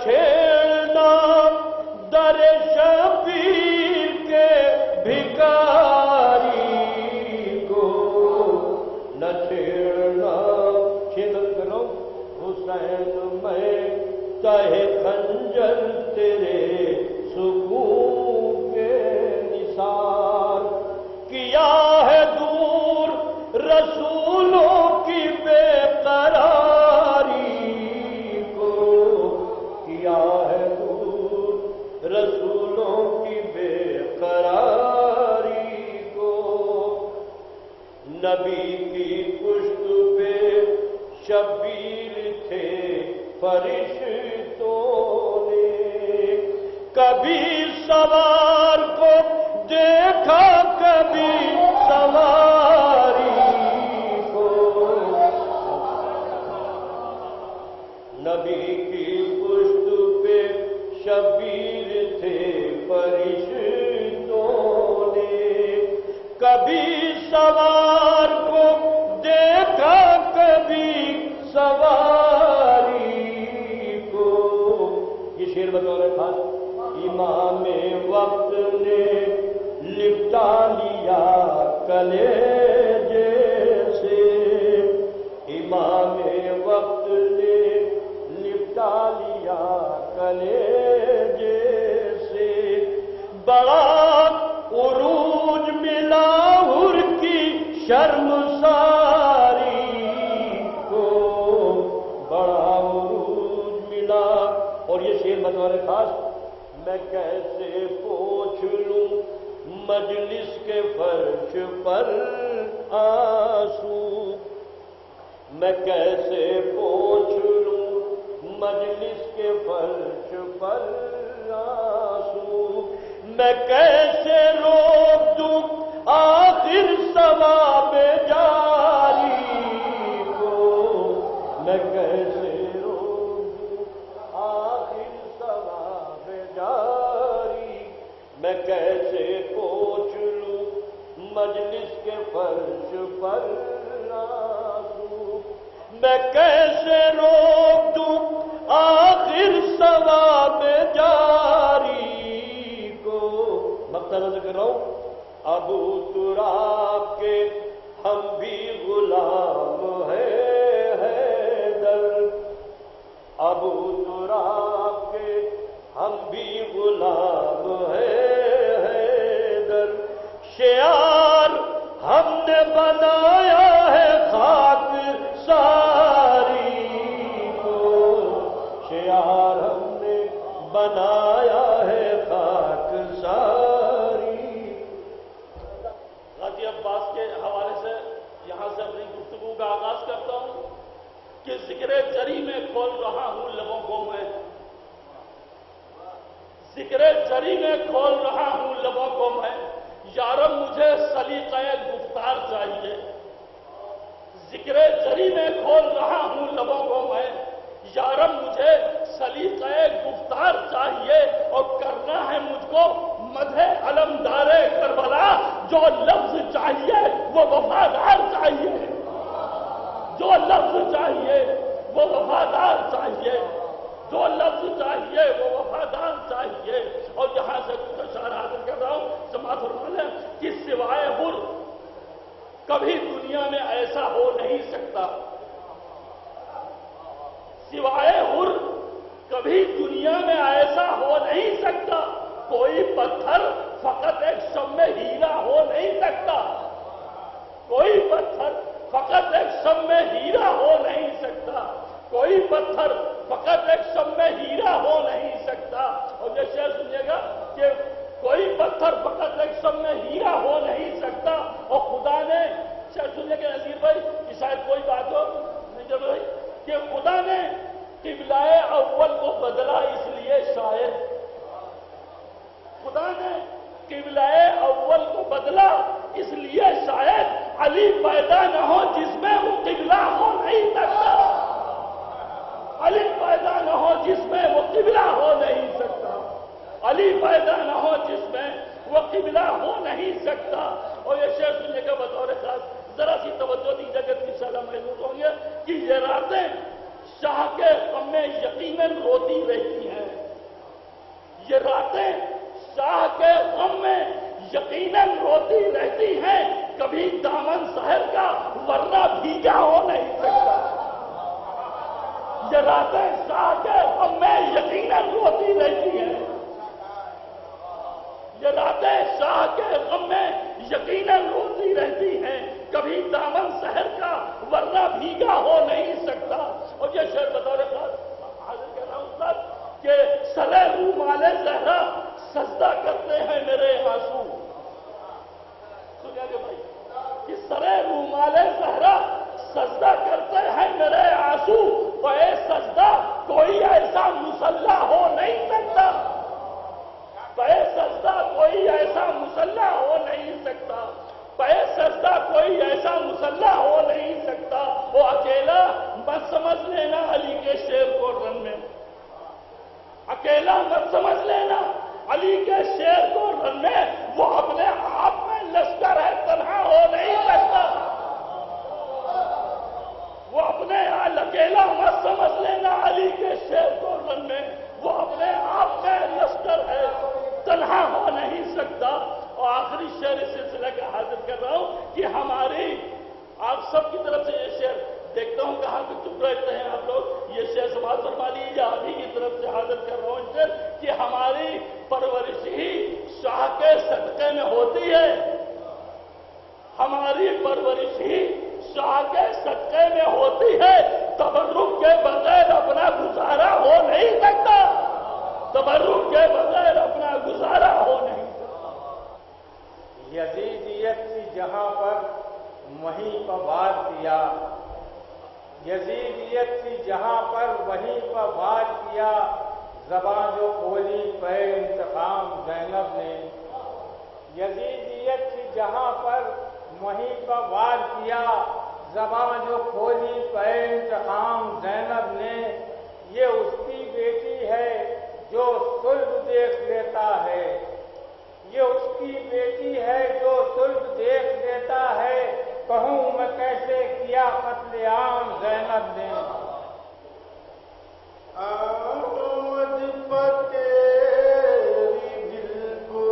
چھیڑنا در شبیر کے بھکاری کو، نہ چھیڑنا کرو حسین میں تہے خنجر تیرے سکون کے نثار، کیا ہے دور رسولوں کی بے قراری کو، کیا ہے دور رسولوں کی بے قراری کو، نبی کی پشت پہ شبیر تھے فرشتوں نے، کبھی سوار کو دیکھا کبھی سواری کو، نبی کی پشت پہ شبیر تھے فرشتوں نے، کبھی سوار کو دیکھا کبھی سواری کو، یہ شعر بطور خاص امام وقت نے لپٹا لیا کلیجے سے، امام وقت نے لپٹا لیا کلیجے سے، بڑا عروج ملا حر کی شرمساری کو، بڑا عروج ملا، اور یہ شعر بطور خاص میں کیسے پوچھ لوں مجلس کے فرش پر آنسو، میں کیسے پوچھ لوں مجلس کے فرش پر آنسو، میں کیسے روک دوں آخر ثواب جاری کو، میں کیسے روک دوں آخر ثواب جاری، میں کیسے پوچھ لوں مجلس کے فرش پر آنسو، میں کیسے روک دوں آخر ثواب جاری کو، مقصد کر رہا ہوں ابو تراب کے ہم بھی غلام ہیں حیدر، ابو تراب کے ہم بھی غلام ہیں حیدر، شعار ہم نے بنایا ہے خاک ساری کو، شعار ہم نے بنایا ہے خاک ساری۔ غازی عباس کے حوالے سے یہاں سے اپنی گفتگو کا آغاز کرتا ہوں کہ ذکر جری میں کھول رہا ہوں لبوں کو میں، ذکر جری میں کھول رہا ہوں لبوں کو میں، یارب مجھے سلیقہ گفتار چاہیے، ذکر جری میں کھول رہا ہوں لبوں کو میں، یارب مجھے سلیقہ گفتار چاہیے، اور کرنا ہے مجھ کو مدح علمدار کربلا، جو لفظ چاہیے وہ وفادار چاہیے، جو لفظ چاہیے وہ وفادار چاہیے، جو لفظ چاہیے وہ وفادار چاہیے، اور یہاں سے کچھ اشعار حاصل کر رہا ہوں، سماعت فرما لیں کہ سوائے حر کبھی دنیا میں ایسا ہو نہیں سکتا، سوائے حر کبھی دنیا میں ایسا ہو نہیں سکتا، کوئی پتھر فقط ایک شم میں ہیرا ہو نہیں سکتا، کوئی پتھر فقط ایک شم میں ہیرا ہو نہیں سکتا، کوئی پتھر فقط ایک شم میں ہیرا ہو نہیں سکتا، اور یہ شعر سنیے گا کہ کوئی پتھر فقط ایک شم میں ہیرا ہو نہیں سکتا، اور خدا نے شعر سنیے گا نذیر بھائی کہ شاید کوئی بات ہو نہیں جب بھائی کہ خدا نے قبلہ اول کو بدلا اس لیے شاید، خدا نے قبلہ اول کو بدلا اس لیے شاید علی پیدا نہ ہو جس میں وہ قبلہ ہو نہیں سکتا، علی پیدا نہ ہو جس میں وہ قبلہ ہو نہیں سکتا، علی پیدا نہ ہو جس میں وہ قبلہ ہو نہیں سکتا، اور یہ شعر سننے کا بطور خاص ذرا سی توجہ دیجیے گا انشاءاللہ محظوظ ہوں گے کہ یہ راتیں شاہ کے غم میں یقیناً روتی رہتی ہیں، یہ راتیں شاہ کے غم میں یقیناً روتی رہتی ہیں، کبھی دامن سحر کا ورنہ بھیگا ہو نہیں سکتا۔ یہ راتیں شاہ کے غم میں یقیناً روتی رہتی ہیں، یہ راتیں شاہ کے غم میں یقیناً روتی رہتی ہیں، کبھی دامن سحر کا ورنہ بھیگا ہو نہیں سکتا۔ اور یہ شعر بطور خاص حاضر کر رہا ہوں سر کہ سرے رومال زہرا سجدہ کرتے ہیں میرے آنسو، سنیا گے بھائی کہ سرے رومال زہرا سجدہ کرتے ہیں میرے آنسو، اے سجدہ کوئی ایسا مسلح ہو نہیں سکتا، اے سجدہ کوئی ایسا مسلح ہو نہیں سکتا، اے سجدہ کوئی ایسا مسلح ہو نہیں سکتا۔ وہ اکیلا مت سمجھ لینا علی کے شیر کو رن میں، اکیلا مت سمجھ لینا علی کے شیر کو رن میں، وہ اپنے آپ میں لشکر ہے تنہا ہو نہیں سکتا، وہ اپنے اکیلا مت سمجھ لینا علی کے شیر کو رن میں، وہ اپنے آپ میں لشکر ہے تنہا ہو نہیں سکتا۔ اور آخری شعر اس سلسلہ کا حاضر کر رہا ہوں کہ ہماری آپ سب کی طرف سے یہ شعر دیکھتا ہوں کہاں پہ چپ رہتے ہیں آپ لوگ، یہ شعر سماعت فرما لیجیے، آپ ہی کی طرف سے حاضر کر رہا ہوں شعر کہ ہماری پرورش ہی شاہ کے صدقے میں ہوتی ہے، ہماری پرورش ہی شاہ کے صدقے میں ہوتی ہے، تبرک کے بغیر اپنا گزارا ہو نہیں سکتا، تبرک کے بغیر اپنا گزارا ہو نہیں سکتا۔ یزیدیت کی جہاں پر وہیں پر وار کیا، یزیدیت کی جہاں پر وہیں پر وار کیا، زبان جو کھولی پہ انتقام زینب نے، یزیدیت کی جہاں پر وہیں پر وار کیا، زبان جو کھولی پہ انتقام زینب نے، یہ اس کی بیٹی ہے جو صلب دیکھ لیتا ہے، یہ اس کی بیٹی ہے جو صلب دیکھ لیتا ہے، کہوں میں کیسے کیا قتل عام زینب نے۔ آمد پر تیری دل کو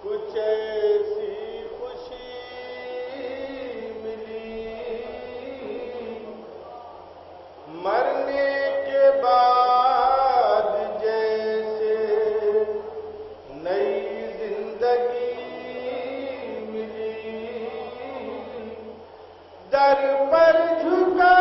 کچھ ایسی خوشی ملی، مرنے کے بعد جیسے نئی زندگی ملی، در پر جھکا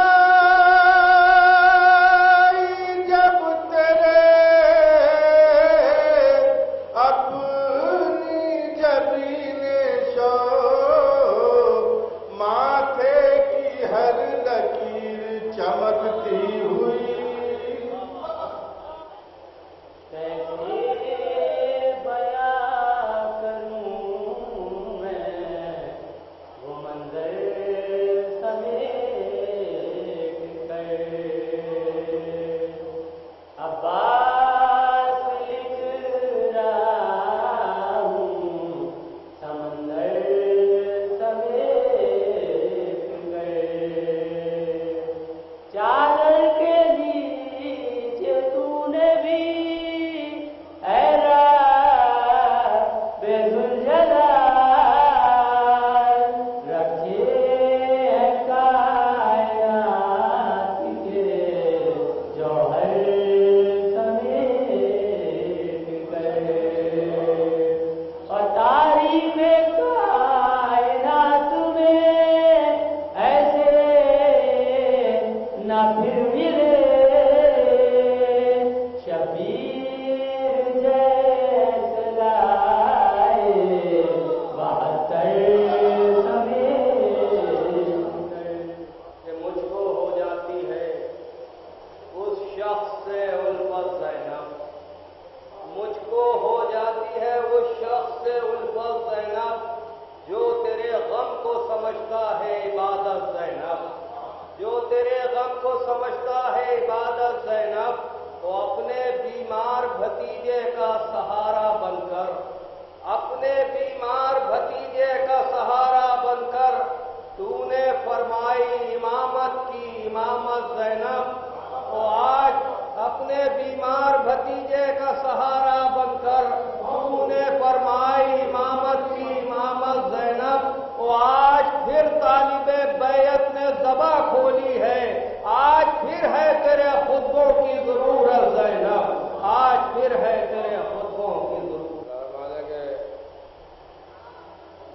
تو نے فرمائی امامت کی امامت زینب، تو آج اپنے بیمار بھتیجے کا سہارا بن کر تو نے فرمائی امامت کی امامت زینب، تو آج پھر طالب بیعت نے زباں کھولی ہے، آج پھر ہے تیرے خطبوں کی ضرورت زینب، آج پھر ہے تیرے خطبوں کی ضرورت۔ مانیں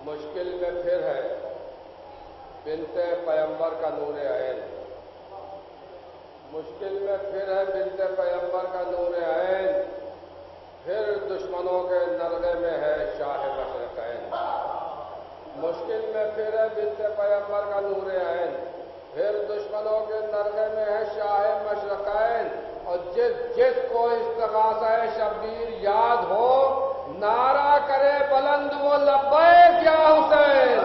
مشکل میں پھر ہے بنت پیغمبر کا نور عین، مشکل میں پھر ہے بنت پیغمبر کا نور عین، پھر دشمنوں کے نرغے میں ہے شاہ مشرقین، مشکل میں پھر ہے بنت پیغمبر کا نور عین، پھر دشمنوں کے نرغے میں ہے شاہ مشرقین، اور جس کو استغاثہ شبیر یاد ہو نعرہ کرے بلند وہ لبیک یا حسین،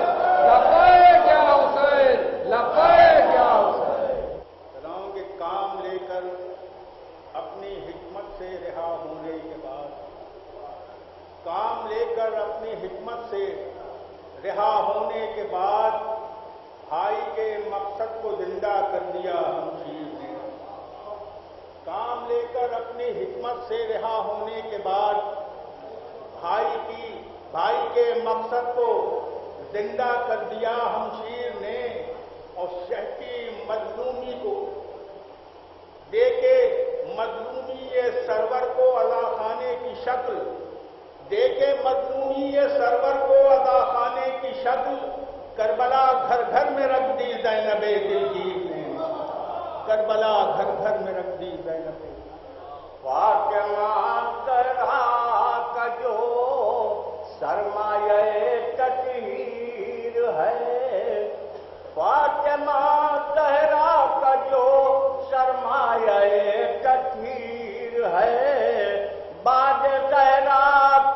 لبیک یا حسین، لبیک یا حسین۔ سلام کے کام لے کر اپنی حکمت سے رہا ہونے کے بعد، کام لے کر اپنی حکمت سے رہا ہونے کے بعد بھائی کے مقصد کو زندہ کر دیا ہمشیر نے، کام لے کر اپنی حکمت سے رہا ہونے کے بعد بھائی کے مقصد کو زندہ کر دیا ہمشیر نے، اور شہ کی مظلومی کو دے کے مظلومی یہ سرور کو عزا خانے کی شکل دے کے مظلومی یہ سرور کو عزا خانے کی شکل کربلا گھر گھر میں رکھ دی زینب دلگیر نے، کربلا گھر گھر میں رکھ دی زینب۔ فاطمہ زہرا کا جو سرمایہ تطہیر ہے، فاطمہ زہرا کا جو سرمایہ تطہیر ہے، بعد زہرا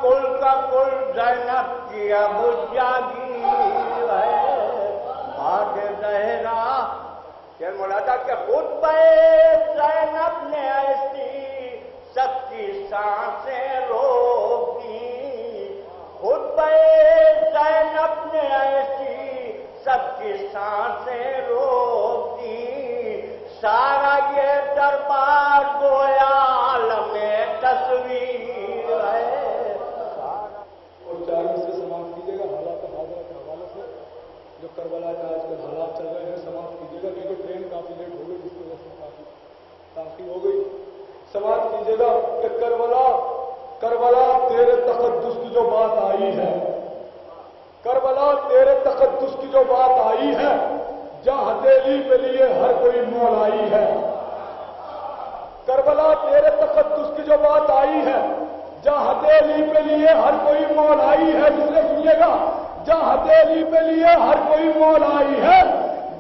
کل کا کل زینب کی اب جاگیر ہے، بعد زہرا شیر مولانا کہ خطبہ زینب نے ایسی سب کی سانسیں روکی، خطبہ زینب نے ایسی سب کی سانسیں روکی، سارا یہ دربار گویا عالم تصویر ہے۔ اور 4 میں سے سماعت کیجیے گا حالات حاضرہ کے حوالے سے جو کربلا کے آج کل حالات چل رہے ہیں، سماعت کیجیے گا کیونکہ ٹرین کافی لیٹ ہو گئی جس کی وجہ سے کافی تاخیر ہو گئی۔ سماعت کیجیے گا کہ کربلا تیرے تقدس کی جو بات آئی ہے، کربلا تیرے تقدس کی جو بات آئی ہے، جہاں ہتھیلی پہ لیے ہر کوئی مول آئی ہے، کربلا تیرے تقدس کی جو بات آئی ہے، جہاں ہتھیلی پہ لیے ہر کوئی مول آئی ہے، دوسرے سنیے گا، جہاں ہتھیلی پہ لیے ہر کوئی مول آئی ہے،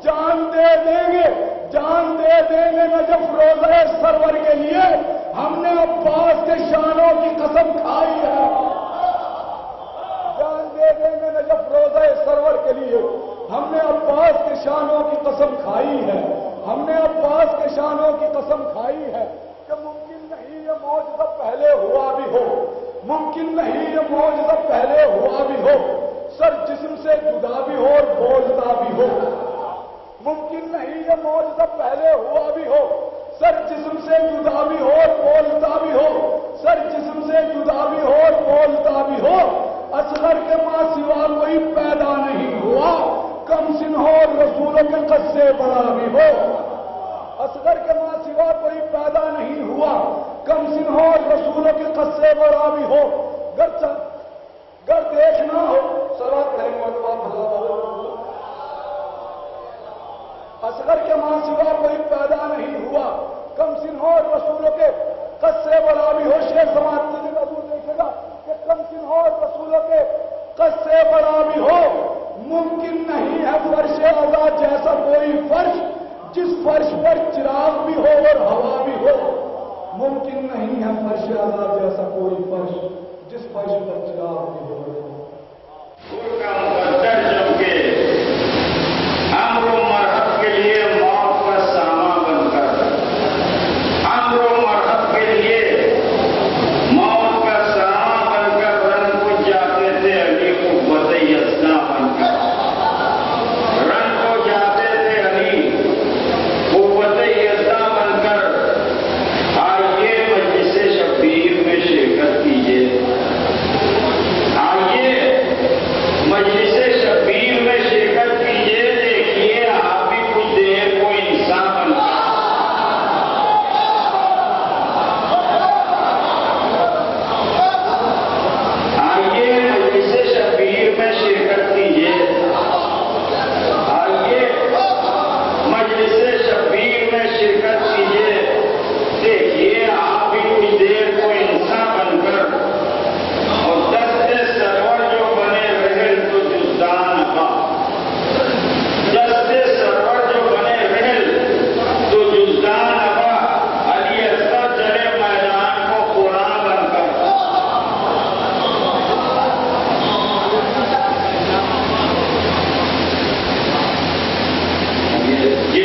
جان دے دیں گے نجف روزہ سرور کے لیے، ہم نے عباس کے شانوں کی قسم کھائی ہے، جان دے دیں گے نجف روزہ سرور کے لیے، ہم نے عباس کے شانوں کی قسم کھائی ہے، ہم نے عباس کے شانوں کی قسم کھائی ہے کہ ممکن نہیں یہ معجزہ پہلے ہوا بھی ہو، ممکن نہیں یہ معجزہ پہلے ہوا بھی ہو، سر جسم سے جدا بھی ہو اور بولتا بھی ہو، ممکن نہیں یہ معجزہ پہلے ہوا بھی ہو، سر جسم سے جدا بھی ہو اور بولتا بھی ہو، سر جسم سے جدا بھی ہو اور بولتا بھی ہو، اصغر کے ماں سوا کوئی پیدا نہیں ہوا، کم سن ہو اور رسولوں کے قد سے بڑا بھی ہو، اصغر کے ماں سوا کوئی پیدا نہیں ہوا، کم سن ہو اور رسولوں کے قد سے بڑا بھی ہو، گر دیکھنا ہو صلوات پڑھیں گے، اصغر کے ماں سوا کوئی پیدا نہیں ہوا، کم سن ہو اور رسولوں کے قد سے بڑا بھی ہو، شیر سماعت کی حضور دیکھے گا کہ کم سن ہو اور رسولوں کے قد سے بڑا بھی ہو، ممکن نہیں ہے فرش آزاد جیسا کوئی فرش جس فرش پر چراغ بھی ہو اور ہوا بھی ہو، ممکن نہیں ہے فرش آزاد جیسا کوئی فرش جس فرش پر چراغ بھی ہو۔ امر و مرحب کے لیے موت کا سامان بن کر، امر و مرحب کے لیے موت کا سامان بن کر رن کو جاتے تھے علی کو بدئی اسنا بن کر، رن